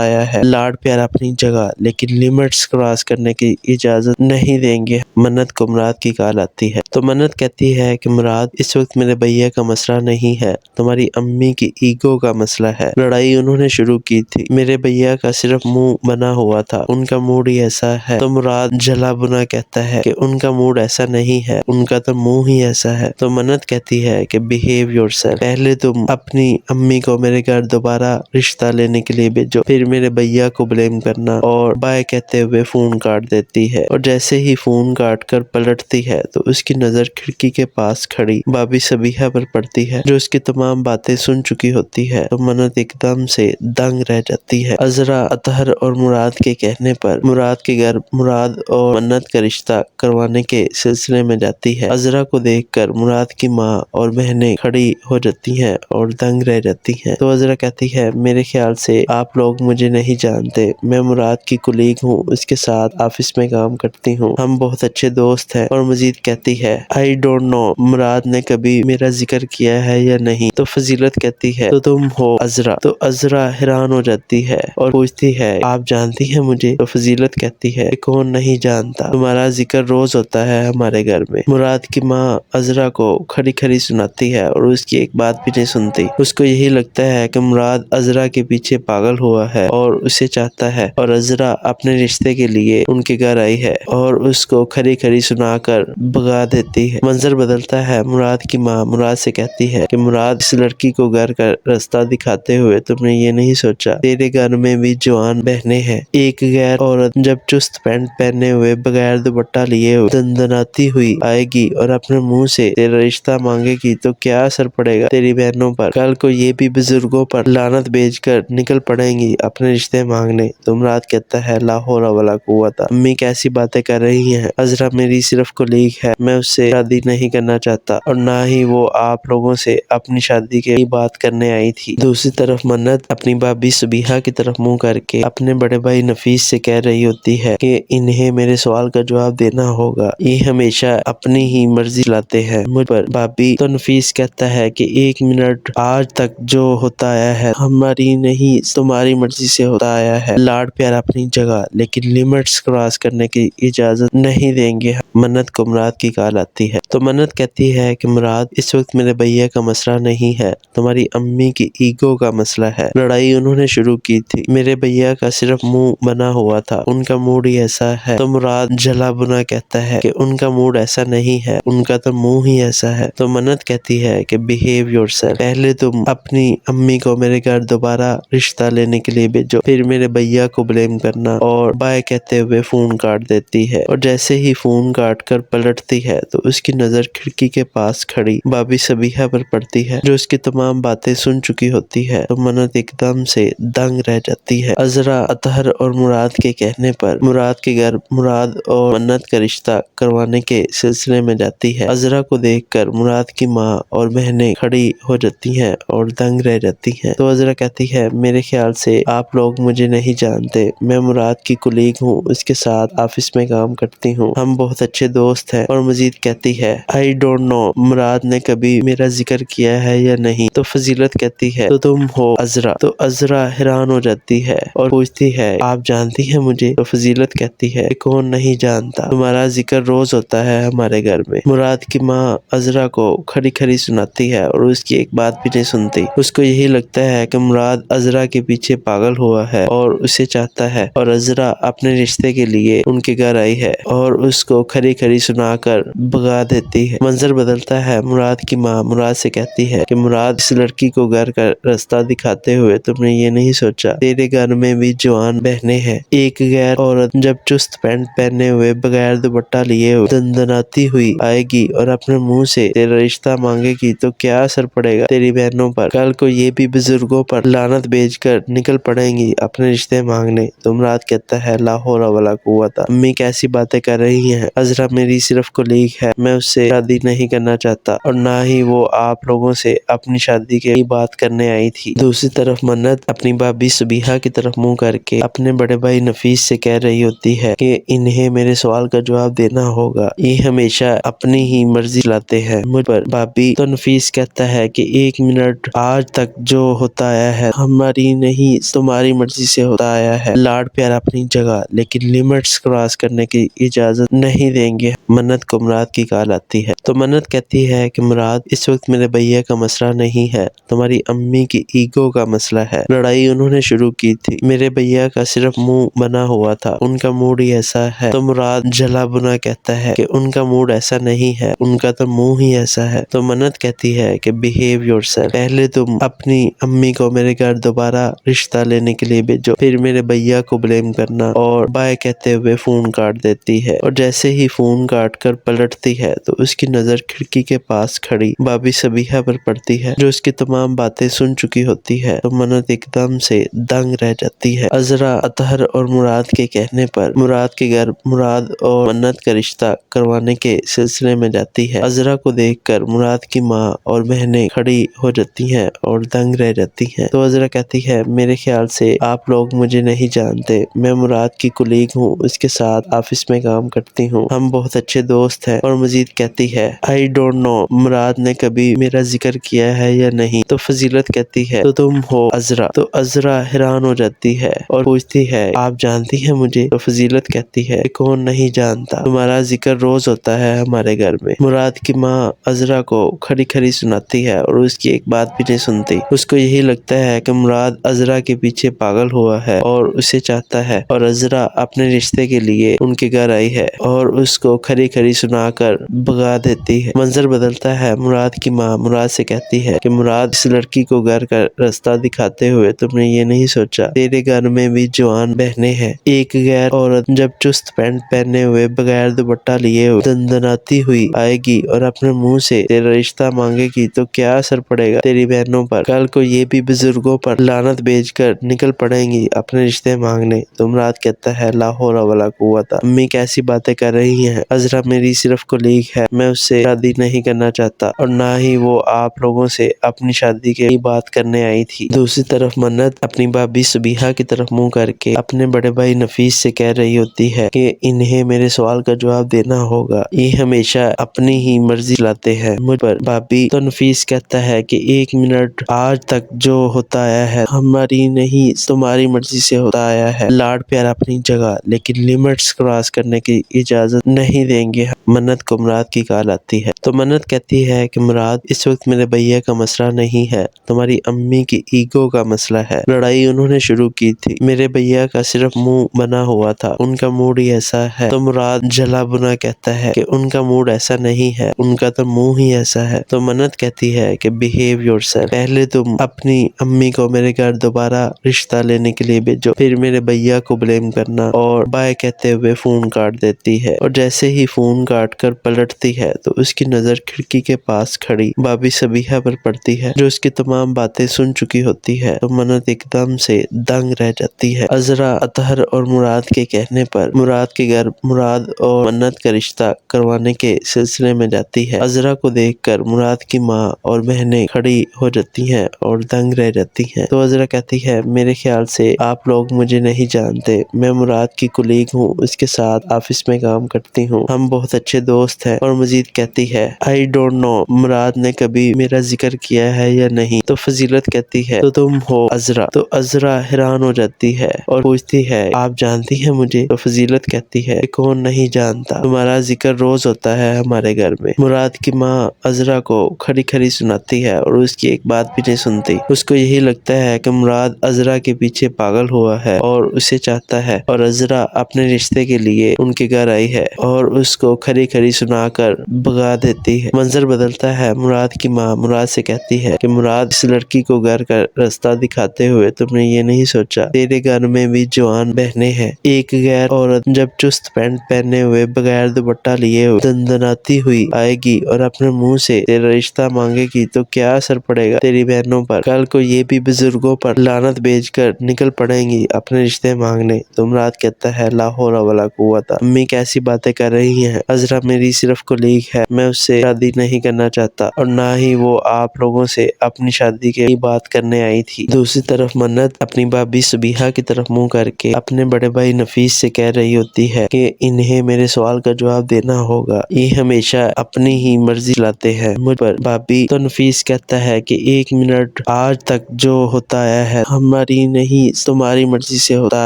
آیا ہے، لاڈ پیار اپنی جگہ لیکن لیمٹس کراس کرنے کی اجازت نہیں دیں گے۔ منت کو مراد کی کال آتی ہے تو منت کہتی ہے کہ مراد اس وقت میرے بھیا کا مسئلہ نہیں ہے، تمہاری امی کی ایگو کا مسئلہ ہے، لڑائی انہوں نے شروع کی تھی، میرے بھیا کا صرف منہ بنا ہوا تھا، ان کا موڈ ہی ایسا ہے۔ تو مراد جلا بنا کہتا ہے کہ ان کا موڈ ایسا نہیں ہے، ان کا تو منہ ہی ایسا ہے۔ تو منت کہتی ہے کہ بہیو یور سیلف، پہلے تم اپنی امی کو میرے گھر دوبارہ رشتہ لینے کے لیے بھیجو، پھر میرے بھیا کو بلیم کرنا، اور بائے کہتے ہوئے فون کاٹ دیتی ہے، اور جیسے ہی فون کاٹ کر پلٹتی ہے تو اس کی نظر کھڑکی کے پاس کھڑی بھابھی سبیحہ پر پڑتی ہے جو اس کی تمام باتیں سن چکی ہوتی ہے۔ تو منت ایک دم سے دنگ رہ جاتی ہے۔ عذرا اطہر اور مراد کے کہنے پر مراد کے گھر مراد اور منت کا رشتہ کروانے کے سلسلے میں جاتی ہے۔ عذرا کو دیکھ کر مراد کی ماں اور بہنیں کھڑی ہو جاتی ہیں اور دنگ رہ جاتی ہیں۔ تو عذرا کہتی ہے میرے خیال سے آپ لوگ مجھے نہیں جانتے، میں مراد کی کولیگ ہوں، اس کے ساتھ آفس میں کام کرتی ہوں، ہم بہت اچھے دوست ہیں۔ اور مزید کہتی ہے آئی ڈونٹ نو مراد نے کبھی میرا ذکر کیا ہے یا نہیں۔ تو فضیلت کہتی ہے تو تم ہو عذرا۔ تو عذرا حیران ہو جاتی ہے اور پوچھتی ہے آپ جانتی ہیں مجھے؟ تو فضیلت کہتی ہے کون نہیں جانتا، تمہارا ذکر روز ہوتا ہے ہمارے گھر میں۔ مراد کی ماں عذرا کو کھڑی کھڑی سناتی ہے اور اس کی ایک بات بھی نہیں سنتی، اس کو یہی لگتا ہے کہ مراد عذرا کے پیچھے پاگل ہوا ہے اور اسے چاہتا ہے، اور عذرا اپنے رشتے کے لیے ان کے گھر آئی ہے اور اس کو کھڑی کھڑی سنا کر بھگا دیتی ہے۔ منظر بدلتا ہے، مراد کی ماں مراد سے کہتی ہے کہ مراد اس لڑکی کو گھر کا راستہ دکھاتے ہوئے تم نے یہ نہیں سوچا تیرے گھر میں بھی جوان بہنیں ہیں، ایک غیر عورت جب چست پینٹ پہنے ہوئے بغیر دوپٹہ لیے ہوئے دندناتی ہوئی آئے گی اور اپنے منہ سے تیرا رشتہ مانگے گی تو کیا اثر پڑے گا تیری بہنوں پر، کل کو یہ بھی بزرگوں پر لعنت بھیج کر نکل پڑیں گی اپنے رشتے مانگنے۔ تو مراد کہتا ہے لا حول ولا قوت، امی کیسی باتیں کر رہی ہیں، عذرا میری صرف کولیگ ہے، میں اس سے شادی نہیں کرنا چاہتا اور نہ ہی وہ آپ لوگوں سے اپنی شادی کی بات کرنے آئی تھی۔ دوسری طرف منت اپنی بھابھی سبیحہ کی طرف منہ کر کے اپنے بڑے بھائی نفیس سے کہہ رہی ہوتی ہے کہ انہیں میرے سوال کا جواب دینا ہوگا، یہ ہمیشہ اپنی ہی مرضی لاتے ہیں مجھ پر بھابھی۔ تو نفیس کہتا ہے کہ 1 منٹ، آج تک جو ہوتا آیا ہے ہماری نہیں تمہاری مرضی سے ہوتا آیا ہے، لاڈ پیار اپنی جگہ لیکن لیمٹس کراس کرنے کی اجازت نہیں دیں گے۔ منت کو مراد کی کال آتی ہے تو منت کہتی ہے کہ مراد اس وقت میرے بھیا کا مسئلہ نہیں ہے، تمہاری امی کی ایگو کا مسئلہ ہے، لڑائی انہوں نے شروع کی تھی، میرے بھیا کا صرف منہ بنا ہوا تھا، ان کا موڈ ہی ایسا ہے۔ تو مراد جلا بنا کہتا ہے کہ ان کا موڈ ایسا نہیں ہے، ان کا تو منہ ہی ایسا ہے۔ تو منت کہتی ہے کہ بہیو یور سیلف، پہلے تم اپنی امی کو میرے گھر دوبارہ رشتہ لینے کے لیے بھیجو، پھر میرے بھیا کو بلیم کرنا، اور بائے کہتے ہوئے فون کاٹ دیتی ہے، اور جیسے ہی فون کاٹ کر پلٹتی ہے تو اس کی نظر کھڑکی کے پاس کھڑی بھابھی سبیحہ پر پڑتی ہے جو اس کی تمام باتیں سن چکی ہوتی ہے۔ تو منت ایک دم سے دنگ رہ جاتی ہے۔ عذرا اطہر اور مراد کے کہنے پر مراد کے گھر مراد اور منت کا رشتہ کروانے کے سلسلے میں جاتی ہے۔ عذرا کو دیکھ کر مراد کی ماں اور بہنیں کھڑی ہو جاتی ہیں اور دنگ رہ جاتی ہیں۔ تو عذرا کہتی ہے میرے خیال سے آپ لوگ مجھے نہیں جانتے، میں مراد کی کولیگ ہوں، اس کے ساتھ آفس میں کام کرتی ہوں، ہم بہت اچھے دوست ہیں۔ اور مزید کہتی ہے آئی ڈونٹ نو مراد نے کبھی میرا ذکر کیا ہے یا نہیں۔ تو فضیلت کہتی ہے تو تم ہو عذرا۔ تو عذرا حیران ہو جاتی ہے اور پوچھتی ہے آپ جانتی ہیں مجھے؟ تو فضیلت کہتی ہے کون نہیں جانتا، تمہارا ذکر روز ہوتا ہے ہمارے گھر میں۔ مراد کی ماں عذرا کو کھڑی کھڑی سناتی ہے اور اس کی ایک بات بھی نہیں سنتی، اس کو یہی لگتا ہے کہ مراد عذرا کے پیچھے پاگل ہوا ہے اور اسے چاہتا ہے، اور عذرا اپنے رشتے کے لیے ان کے گھر آئی ہے اور اس کو کھڑی کھڑی سنا کر بھگا دیتی ہے۔ منظر بدلتا ہے، مراد کی ماں مراد سے کہتی ہے کہ مراد اس لڑکی کو گھر کا راستہ دکھاتے ہوئے تم نے یہ نہیں سوچا تیرے گھر میں بھی جوان بہنیں ہیں، ایک غیر عورت جب چست پینٹ پہنے ہوئے بغیر دوپٹہ لیے ہوئے دندناتی ہوئی آئے گی اور اپنے منہ سے تیرا رشتہ مانگے گی تو کیا اثر پڑے گا تیری بہنوں پر، کل کو یہ بھی بزرگوں پر لعنت بھیج کر نکل پڑیں گی اپنے رشتے مانگنے تو مراد کہتا ہے لا حول ولا قوت۔ امی کیسی باتیں کر رہی ہیں، عذرا میری صرف کولیگ ہے، میں اس سے شادی نہیں کرنا چاہتا اور نہ ہی وہ آپ لوگوں سے اپنی شادی کی بات کرنے آئی تھی۔ دوسری طرف منت اپنی بھابھی صبیحہ کی طرف منہ کر کے اپنے بڑے بھائی نفیس سے کہہ رہی ہوتی ہے کہ انہیں میرے سوال کا جواب دینا ہوگا، یہ ہمیشہ اپنی ہی مرضی لاتے ہیں مجھ پر۔ بھابھی تو نفیس کہتا ہے کہ 1 منٹ، آج تک جو ہوتا آیا ہے ہماری نہیں تمہاری مرضی سے ہوتا آیا ہے، لاڈ پیار اپنی جگہ لیکن لمٹس کراس کرنے کی اجازت نہیں دیں گے۔ منت کو مراد کی کال آتی ہے تو منت کہتی ہے کہ مراد اس وقت میرے بھیا کا مسئلہ نہیں ہے، تمہاری امی کی ایگو کا مسئلہ ہے۔ لڑائی انہوں نے شروع کی تھی، میرے بھیا کا صرف منہ بنا ہوا تھا، ان کا موڈ ہی ایسا ہے۔ تو مراد جلا بنا کہتا ہے کہ ان کا موڈ ایسا نہیں ہے، ان کا تو منہ ہی ایسا ہے۔ تو منت کہتی ہے کہ بہیو یور سیلف، پہلے تم اپنی امی کو میرے گھر دوبارہ رشتہ لینے کے لیے بھیجو، پھر میرے بھیا کو بلیم کرنا، اور بائے کہتے ہوئے فون کاٹ دیتی ہے۔ اور جیسے ہی فون کاٹ کر پلٹتی ہے تو اس کی نظر کھڑکی کے پاس کھڑی بھابھی صبیحہ پر پڑتی ہے جو اس کی تمام باتیں سن چکی ہوتی ہے۔ تو منت ایک دم سے دنگ رہ جاتی ہے۔ عذرا اطہر اور مراد کے کہنے پر مراد کے گھر مراد اور منت کا رشتہ کروانے کے سلسلے میں جاتی ہے۔ عذرا کو دیکھ کر مراد کی ماں اور بہنیں کھڑی ہو جاتی ہیں اور دنگ رہ جاتی ہیں۔ تو عذرا کہتی ہے میرے خیال سے آپ لوگ مجھے نہیں جانتے، میں مراد کی کولیگ ہوں، اس کے ساتھ آفس میں کام کرتی ہوں، ہم بہت اچھے دوست ہیں۔ اور مزید کہتی ہے I don't know مراد نے کبھی میرا ذکر کیا ہے یا نہیں۔ تو فضیلت کہتی ہے تو تم ہو عذرا۔ تو عذرا حیران ہو جاتی ہے اور پوچھتی ہے آپ جانتی ہیں مجھے؟ تو فضیلت کہتی ہے کون نہیں جانتا، تمہارا ذکر روز ہوتا ہے ہمارے گھر میں۔ مراد کی ماں عذرا کو کھڑی کھڑی سناتی ہے اور اس کی ایک بات بھی نہیں سنتی۔ اس کو یہی لگتا ہے کہ مراد عذرا کے پیچھے پاگل ہوا ہے اور اسے چاہتا ہے، اور عذرا اپنے رشتے کے لیے ان کے گھر آئی ہے اور اس کو کھڑی کھڑی سنا کر بھگا دیتی ہے۔ منظر بدلتا ہے، مراد کی ماں مراد سے کہتی ہے کہ مراد اس لڑکی کو گھر کا راستہ دکھاتے ہوئے تم نے یہ نہیں سوچا تیرے گھر میں بھی جوان بہنیں ہیں، ایک غیر عورت جب چست پینٹ پہنے ہوئے بغیر دوپٹہ لیے ہوئے دندناتی ہوئی آئے گی اور اپنے منہ سے تیرا رشتہ مانگے گی تو کیا اثر پڑے گا تیری بہنوں پر؟ کل کو یہ بھی بزرگوں پر لعنت بھیج کر نکل پڑیں گی اپنے رشتے مانگنے۔ تو مراد کہتا ہے لا حول ولا قوت۔ امی کیسی باتیں کر رہی ہیں، عذرا میری صرف کولیگ ہے، میں اس سے شادی نہیں کرنا چاہتا اور نہ ہی وہ آپ لوگوں سے اپنی شادی کی بات کرنے آئی تھی۔ دوسری طرف منت اپنی بھابھی صبیحہ کی طرف منہ کر کے اپنے بڑے بھائی نفیس سے کہہ رہی ہوتی ہے کہ انہیں میرے سوال کا جواب دینا ہوگا، یہ ہمیشہ اپنی ہی مرضی لاتے ہیں مجھ پر۔ بھابھی تو نفیس کہتا ہے کہ 1 منٹ، آج تک جو ہوتا آیا ہے ہماری نہیں تمہاری مرضی سے ہوتا آیا ہے، لاڈ پیار اپنی جگہ لیکن لمٹس کراس کرنے کی اجازت نہیں دیں گے۔ منت کو مراد کی کال آتی ہے تو منت کہتی ہے کہ مراد اس وقت میرے بھیا کا مسئلہ نہیں ہے، تمہاری امی کی ایگو کا مسئلہ ہے۔ لڑائی انہوں نے شروع کی تھی، میرے بھیا کا صرف منہ بنا ہوا تھا، ان کا موڈ ہی ایسا ہے۔ تو مراد جلا بنا کہتا ہے کہ ان کا موڈ ایسا نہیں ہے، ان کا تو منہ ہی ایسا ہے۔ تو منت کہتی ہے کہ بہیو یور سیلف، پہلے تم اپنی امی کو میرے گھر دوبارہ رشتہ لینے کے لیے بھیجو، پھر میرے بھیا کو بلیم کرنا، اور بائے کہتے ہوئے فون کاٹ دیتی ہے۔ اور جیسے ہی فون کاٹ کر پلٹتی ہے تو اس کی نظر کھڑکی کے پاس کھڑی بھابھی صبیحہ پر پڑتی ہے جو اس کی تمام باتیں سن چکی ہوتی ہے۔ تو منت ایک دم سے دنگ رہ جاتی ہے۔ عذرا اطہر اور مراد کے کہنے پر مراد کے گھر مراد اور منت کا رشتہ کروانے کے سلسلے میں جاتی ہے۔ عذرا کو دیکھ کر مراد کی ماں اور بہنیں کھڑی ہو جاتی ہیں اور دنگ رہ جاتی ہیں۔ تو عذرا کہتی ہے میرے خیال سے آپ لوگ مجھے نہیں جانتے، میں مراد کی کولیگ ہوں، اس کے ساتھ آفس میں کام کرتی ہوں، ہم بہت اچھے دوست ہیں۔ اور مزید کہتی ہے I don't know مراد نے کبھی میرا ذکر کیا ہے یا نہیں۔ تو فضیلت کہتی ہے تو تم ہو عذرا۔ تو عذرا حیران ہو جاتی ہے اور پوچھتی ہے آپ جانتی ہیں مجھے؟ تو فضیلت کہتی ہے کون نہیں جانتا، تمہارا ذکر روز ہوتا ہے ہمارے گھر میں۔ مراد کی ماں عذرا کو کھڑی کھڑی سناتی ہے اور اس کی ایک بات بھی نہیں سنتی۔ اس کو یہی لگتا ہے کہ مراد عذرا کے پیچھے پاگل ہوا ہے اور اسے چاہتا ہے، اور عذرا اپنے رشتے کے لیے ان کے گھر آئی ہے اور اس کو کھڑی کھڑی سنا کر بھگا دیتی دیتی ہے۔ منظر بدلتا ہے، مراد کی ماں مراد سے کہتی ہے کہ مراد، اس لڑکی کو گھر کا راستہ دکھاتے ہوئے تم نے یہ نہیں سوچا تیرے گھر میں بھی جوان بہنیں ہیں، ایک غیر عورت جب چست پینٹ پہنے ہوئے بغیر دوپٹہ لیے ہوئے دندناتی ہوئی آئے گی اور اپنے منہ سے تیرا رشتہ مانگے گی تو کیا اثر پڑے گا تیری بہنوں پر؟ کل کو یہ بھی بزرگوں پر لعنت بھیج کر نکل پڑیں گی اپنے رشتے مانگنے۔ تو مراد کہتا ہے لا حول ولا قوت، امی کیسی باتیں کر رہی ہیں، عذرا میری صرف کولیگ ہے، میں اس سے شادی نہیں کرنا چاہتا اور نہ ہی وہ آپ لوگوں سے اپنی شادی کی بات کرنے آئی تھی۔ دوسری طرف منت اپنی بھابھی صبیحہ کی طرف منہ کر کے اپنے بڑے بھائی نفیس سے کہہ رہی ہوتی ہے کہ انہیں میرے سوال کا جواب دینا ہوگا، یہ ہمیشہ اپنی ہی مرضی لاتے ہیں مجھ پر۔ بھابھی تو نفیس کہتا ہے کہ ایک منٹ، آج تک جو ہوتا آیا ہے ہماری نہیں تمہاری مرضی سے ہوتا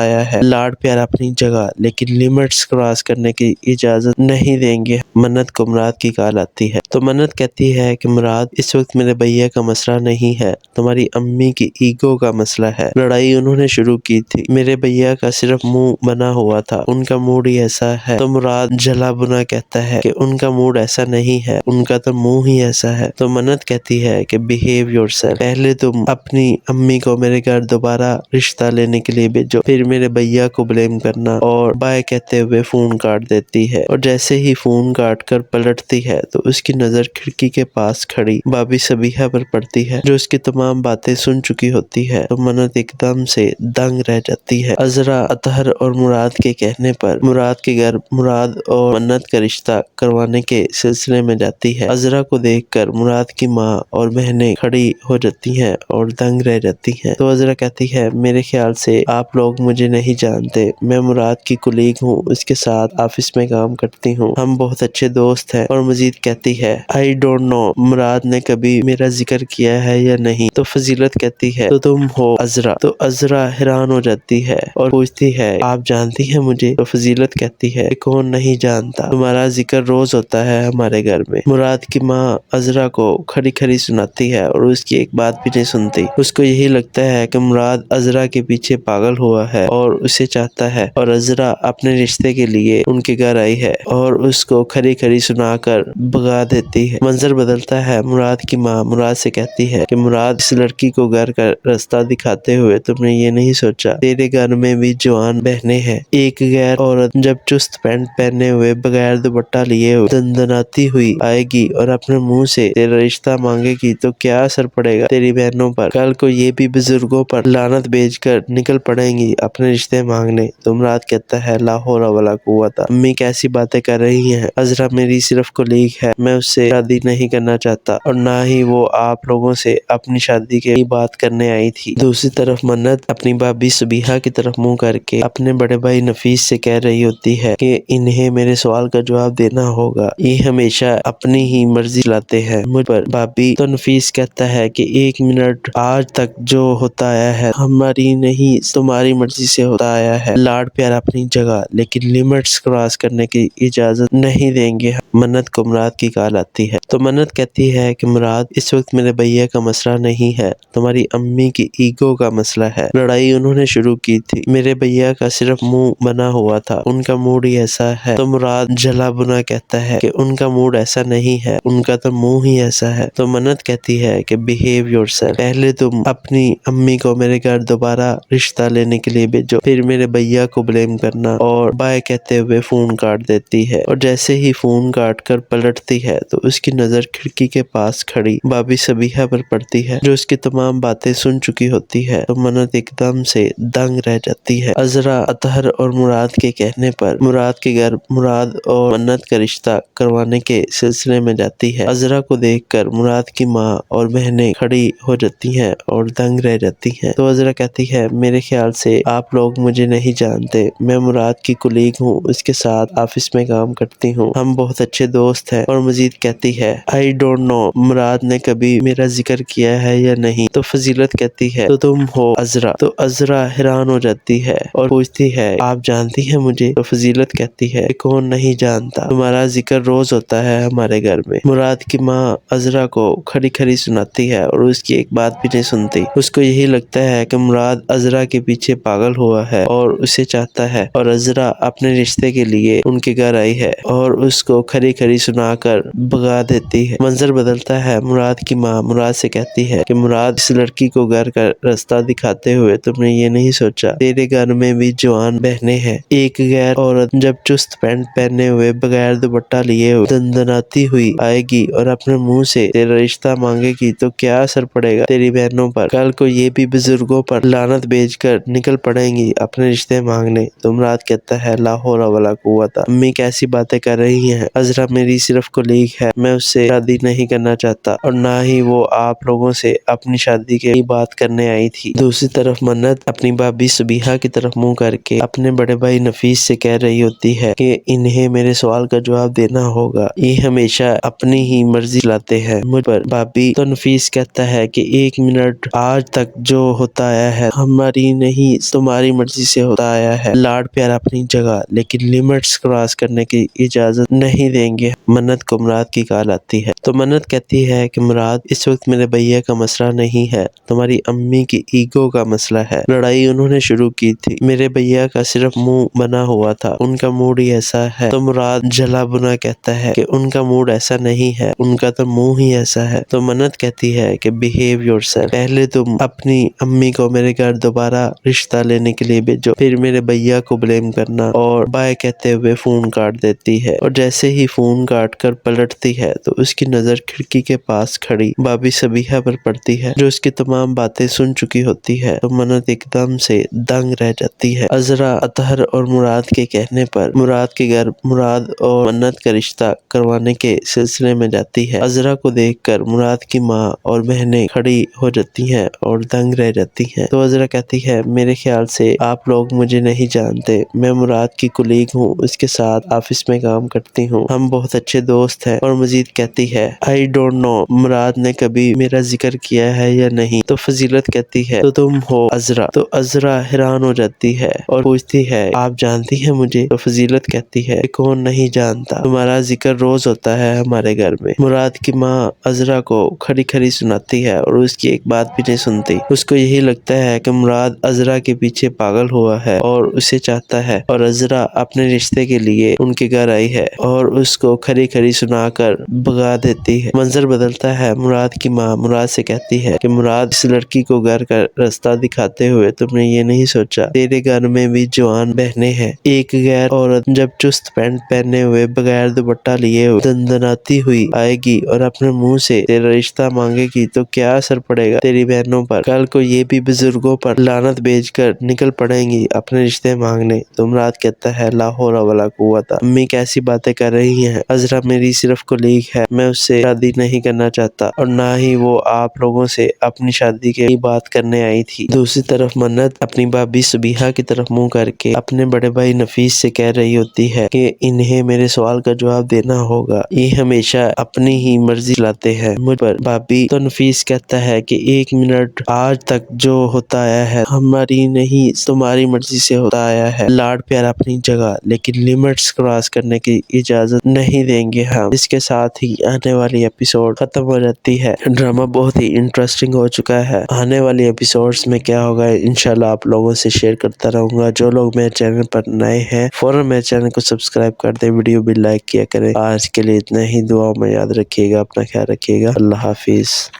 آیا ہے، لاڈ پیار اپنی جگہ لیکن لیمٹس کراس کرنے کی اجازت نہیں دیں گے۔ منت کو مراد کی کال آتی ہے تو منت کہتی ہے کہ مراد، اس وقت میرے بھیا کا مسئلہ نہیں ہے، تمہاری امی کی ایگو کا مسئلہ ہے۔ لڑائی انہوں نے شروع کی تھی، میرے بھیا کا صرف منہ بنا ہوا تھا، ان کا موڈ ہی ایسا ہے۔ تو مراد جلا بنا کہتا ہے کہ ان کا موڈ ایسا نہیں ہے، ان کا تو منہ ہی ایسا ہے۔ تو منت کہتی ہے کہ بہیو یور سیلف، پہلے تم اپنی امی کو میرے گھر دوبارہ رشتہ لینے کے لیے بھیجو، پھر میرے بھیا کو بلیم کرنا، اور بائے کہتے ہوئے فون کاٹ دیتی ہے۔ اور جیسے ہی فون کاٹ کر پلٹتی ہے تو اس کی نظر کھڑکی کے پاس کھڑی بھابھی صبیحہ پر پڑتی ہے جو اس کی تمام باتیں سن چکی ہوتی ہے۔ تو منت ایک دم سے دنگ رہ جاتی ہے۔ عذرا اطہر اور مراد کے کہنے پر مراد کے گھر مراد اور منت کا رشتہ کروانے کے سلسلے میں جاتی ہے۔ عذرا کو دیکھ کر مراد کی ماں اور بہنیں کھڑی ہو جاتی ہیں اور دنگ رہ جاتی ہیں۔ تو عذرا کہتی ہے میرے خیال سے آپ لوگ مجھے نہیں جانتے، میں مراد کی کولیگ ہوں، اس کے ساتھ آفس میں کام کرتی ہوں، ہم بہت اچھے دوست ہیں۔ اور مزید کہتی ہے آئی ڈونٹ نو مراد نے کبھی میرا ذکر کیا ہے یا نہیں۔ تو فضیلت کہتی ہے تو تم ہو عذرا۔ تو عذرا حیران ہو جاتی ہے اور پوچھتی ہے آپ جانتی ہیں مجھے؟ تو فضیلت کہتی ہے کون نہیں جانتا، تمہارا ذکر روز ہوتا ہے ہمارے گھر میں۔ مراد کی ماں عذرا کو کھڑی کھڑی سناتی ہے اور اس کی ایک بات بھی نہیں سنتی، اس کو یہی لگتا ہے کہ مراد عذرا کے پیچھے پاگل ہوا ہے اور اسے چاہتا ہے، اور عذرا اپنے رشتے کے لیے ان کے گھر آئی ہے اور اس کو کھڑی کھڑی سنا کر بھگا دیتی ہے۔ منظر بدلتا ہے، مراد کی ماں مراد سے کہتی ہے کہ مراد، اس لڑکی کو گھر کا راستہ دکھاتے ہوئے تم نے یہ نہیں سوچا تیرے گھر میں بھی جوان بہنیں ہیں، ایک غیر عورت جب چست پینٹ پہنے ہوئے بغیر دوپٹہ لیے ہوئے دندناتی ہوئی آئے گی اور اپنے منہ سے تیرا رشتہ مانگے گی تو کیا اثر پڑے گا تیری بہنوں پر؟ کل کو یہ بھی بزرگوں پر لعنت بھیج کر نکل پڑیں گی اپنے رشتے مانگنے۔ تو مراد کہتا ہے لا حول ولا قوت، امی کیسی باتیں کر رہی ہیں، عذرا میری صرف کولیگ ہے، میں اس سے شادی نہیں کرنا چاہتا اور نہ ہی وہ آپ لوگوں سے اپنی شادی کی بات کرنے آئی تھی۔ دوسری طرف منت اپنی بھابھی صبیحہ کی طرف منہ کر کے اپنے بڑے بھائی نفیس سے کہہ رہی ہوتی ہے کہ انہیں میرے سوال کا جواب دینا ہوگا، یہ ہمیشہ اپنی ہی مرضی لاتے ہیں مجھ پر۔ بھابھی تو نفیس کہتا ہے کہ ایک منٹ، آج تک جو ہوتا آیا ہے ہماری نہیں تمہاری مرضی سے ہوتا آیا ہے، لاڈ پیار اپنی جگہ لیکن لیمٹس کراس کرنے کی اجازت نہیں دیں گے۔ منت کو مراد کی کال آتی ہے تو منت کہتی ہے کہ مراد، اس وقت میرے بھیا کا مسئلہ نہیں ہے، تمہاری امی کی ایگو کا مسئلہ ہے۔ لڑائی انہوں نے شروع کی تھی، میرے بھیا کا صرف منہ بنا ہوا تھا، ان کا موڈ ہی ایسا ہے۔ تو مراد جلا بنا کہتا ہے کہ ان کا موڈ ایسا نہیں ہے، ان کا تو منہ ہی ایسا ہے۔ تو منت کہتی ہے کہ بہیو یور سیلف، پہلے تم اپنی امی کو میرے گھر دوبارہ رشتہ لینے کے لیے بھیجو، پھر میرے بھیا کو بلیم کرنا، اور بائے کہتے ہوئے فون کاٹ دیتی ہے۔ اور جیسے ہی فون کاٹ کر پلٹتی ہے تو اس کی نظر کھڑکی کے پاس کھڑی بھابھی صبیحہ پر پڑتی ہے جو اس کی تمام باتیں سن چکی ہوتی ہے۔ تو منت ایک دم سے دنگ رہ جاتی ہے۔ عذرا اطہر اور مراد کے کہنے پر مراد کے گھر مراد اور منت کا رشتہ کروانے کے سلسلے میں جاتی ہے۔ عذرا کو دیکھ کر مراد کی ماں اور بہنیں کھڑی ہو جاتی ہیں اور دنگ رہ جاتی ہیں۔ تو عذرا کہتی ہے میرے خیال سے آپ لوگ مجھے نہیں جانتے، میں مراد کی کولیگ ہوں، اس کے ساتھ آفس میں کام کرتی ہوں، ہم بہت اچھے دوست ہیں۔ اور مزید کہتی ہے آئی ڈونٹ نو مراد نے کبھی میرا ذکر کیا ہے یا نہیں۔ تو فضیلت کہتی ہے تو تم ہو عذرا۔ تو عذرا حیران ہو جاتی ہے اور پوچھتی ہے آپ جانتی ہیں مجھے؟ تو فضیلت کہتی ہے کون نہیں جانتا، تمہارا ذکر روز ہوتا ہے ہمارے گھر میں۔ مراد کی ماں عذرا کو کھڑی کھڑی سناتی ہے اور اس کی ایک بات بھی نہیں سنتی، اس کو یہی لگتا ہے کہ مراد عذرا کے پیچھے پاگل ہوا ہے اور اسے چاہتا ہے، اور عذرا اپنے رشتے کے لیے ان کے گھر آئی ہے اور اس کو کھڑی کھڑی سنا سنا کر بھگا دیتی ہے۔ منظر بدلتا ہے، مراد کی ماں مراد سے کہتی ہے کہ مراد، اس لڑکی کو گھر کا راستہ دکھاتے ہوئے تم نے یہ نہیں سوچا تیرے گھر میں بھی جوان بہنیں ہیں۔ ایک غیر عورت جب چست پینٹ پہنے ہوئے بغیر دوپٹہ لیے ہوئے دندناتی ہوئی آئے گی اور اپنے منہ سے تیرا رشتہ مانگے گی تو کیا اثر پڑے گا تیری بہنوں پر؟ کل کو یہ بھی بزرگوں پر لعنت بھیج کر نکل پڑیں گی اپنے رشتے مانگنے۔ تو مراد کہتا ہے لا حول ولا قوت۔ امی کیسی باتیں کر رہی ہیں؟ عذرا میری صرف کولیگ ہے، میں اس سے شادی نہیں کرنا چاہتا اور نہ ہی وہ آپ لوگوں سے اپنی شادی کی بات کرنے آئی تھی۔ دوسری طرف منت اپنی بھابھی صبیحہ کی طرف منہ کر کے اپنے بڑے بھائی نفیس سے کہہ رہی ہوتی ہے کہ انہیں میرے سوال کا جواب دینا ہوگا، یہ ہمیشہ اپنی ہی مرضی لاتے ہیں مجھ پر۔ بھابھی تو نفیس کہتا ہے کہ ایک منٹ، آج تک جو ہوتا آیا ہے ہماری نہیں تمہاری مرضی سے ہوتا آیا ہے۔ لاڈ پیار اپنی جگہ، لیکن لیمٹس کراس کرنے کی اجازت نہیں دیں گے۔ منت کو مراد کی کال آتی ہے تو منت کہتی ہے کہ مراد، اس وقت میرے بھیا کا مسئلہ نہیں ہے، تمہاری امی کی ایگو کا مسئلہ ہے۔ لڑائی انہوں نے شروع کی تھی، میرے بھیا کا صرف منہ بنا ہوا تھا، ان کا موڈ ہی ایسا ہے۔ تو مراد جلا بنا کہتا ہے کہ ان کا موڈ ایسا نہیں ہے، ان کا تو منہ ہی ایسا ہے۔ تو منت کہتی ہے کہ بہیو یور سیلف، پہلے تم اپنی امی کو میرے گھر دوبارہ رشتہ لینے کے لیے بھیجو، پھر میرے بھیا کو بلیم کرنا۔ اور بائے کہتے ہوئے فون کاٹ دیتی ہے، اور جیسے ہی فون کاٹ کر پلٹتی ہے تو اس کی نظر کھڑکی کے پاس کھڑی بھابھی صبیحہ پر پڑتی ہے، جو اس کی تمام باتیں سن چکی ہوتی ہے۔ تو منت ایک دم سے دنگ رہ جاتی ہے۔ عذرا اطہر اور مراد کے کہنے پر مراد کے گھر مراد اور منت کا رشتہ کروانے کے سلسلے میں جاتی ہے۔ عذرا کو دیکھ کر مراد کی ماں اور بہنیں کھڑی ہو جاتی ہیں اور دنگ رہ جاتی ہیں۔ تو عذرا کہتی ہے میرے خیال سے آپ لوگ مجھے نہیں جانتے، میں مراد کی کولیگ ہوں، اس کے ساتھ آفس میں کام کرتی ہوں، ہم بہت اچھے دوست ہیں۔ اور مزید کہتی ہے I don't know مراد نے کبھی میرا ذکر کیا ہے یا نہیں۔ تو فضیلت کہتی ہے تو تم ہو عذرا۔ تو عذرا حیران ہو جاتی ہے اور پوچھتی ہے آپ جانتی ہیں مجھے؟ تو فضیلت کہتی ہے کون نہیں جانتا، تمہارا ذکر روز ہوتا ہے ہمارے گھر میں۔ مراد کی ماں عذرا کو کھڑی کھڑی سناتی ہے اور اس کی ایک بات بھی نہیں سنتی۔ اس کو یہی لگتا ہے کہ مراد عذرا کے پیچھے پاگل ہوا ہے اور اسے چاہتا ہے، اور عذرا اپنے رشتے کے لیے ان کے گھر آئی ہے اور اس کو کھڑی کھڑی سنا کر بھگا دیتی ہے۔ منظر بدلتا ہے، مراد کی ماں مراد سے کہتی ہے کہ مراد، اس لڑکی کو گھر کا راستہ دکھاتے ہوئے تم نے یہ نہیں سوچا تیرے گھر میں بھی جوان بہنیں ہیں۔ ایک غیر عورت جب چست پینٹ پہنے ہوئے بغیر دوپٹہ لیے ہوئے دندناتی ہوئی آئے گی اور اپنے منہ سے تیرا رشتہ مانگے گی تو کیا اثر پڑے گا تیری بہنوں پر؟ کل کو یہ بھی بزرگوں پر لعنت بھیج کر نکل پڑیں گی اپنے رشتے مانگنے۔ تو مراد کہتا ہے لا حول ولا قوت۔ امی کیسی باتیں کر رہی ہیں؟ عذرا میری صرف کولیگ ہے، میں اس سے شادی نہیں کرنا چاہتا اور نہ ہی وہ آپ لوگوں سے اپنی شادی کی بات کرنے آئی تھی۔ دوسری طرف منت اپنی بھابھی صبیحہ کی طرف منہ کر کے اپنے بڑے بھائی نفیس سے کہہ رہی ہوتی ہے کہ انہیں میرے سوال کا جواب دینا ہوگا، یہ ہمیشہ اپنی ہی مرضی لاتے ہیں مجھ پر۔ بھابھی تو نفیس کہتا ہے کہ ایک منٹ، آج تک جو ہوتا آیا ہے ہماری نہیں تمہاری مرضی سے ہوتا آیا ہے۔ لاڈ پیار اپنی جگہ، لیکن لیمٹس کراس کرنے کی اجازت نہیں دیں گے ہم۔ اس کے ساتھ ہی آنے والی ایپیسوڈ ختم ہو جاتی ہے۔ ڈرامہ بہت ہی انٹرسٹنگ ہو چکا ہے، آنے والی ایپیسوڈز میں کیا ہوگا انشاءاللہ آپ لوگوں سے شیئر کرتا رہوں گا۔ جو لوگ میرے چینل پر نئے ہیں فوراً میرے چینل کو سبسکرائب کر دیں، ویڈیو بھی لائک کیا کریں۔ آج کے لیے اتنا ہی، دعاؤں میں یاد رکھیے گا، اپنا خیال رکھیے گا، اللہ حافظ۔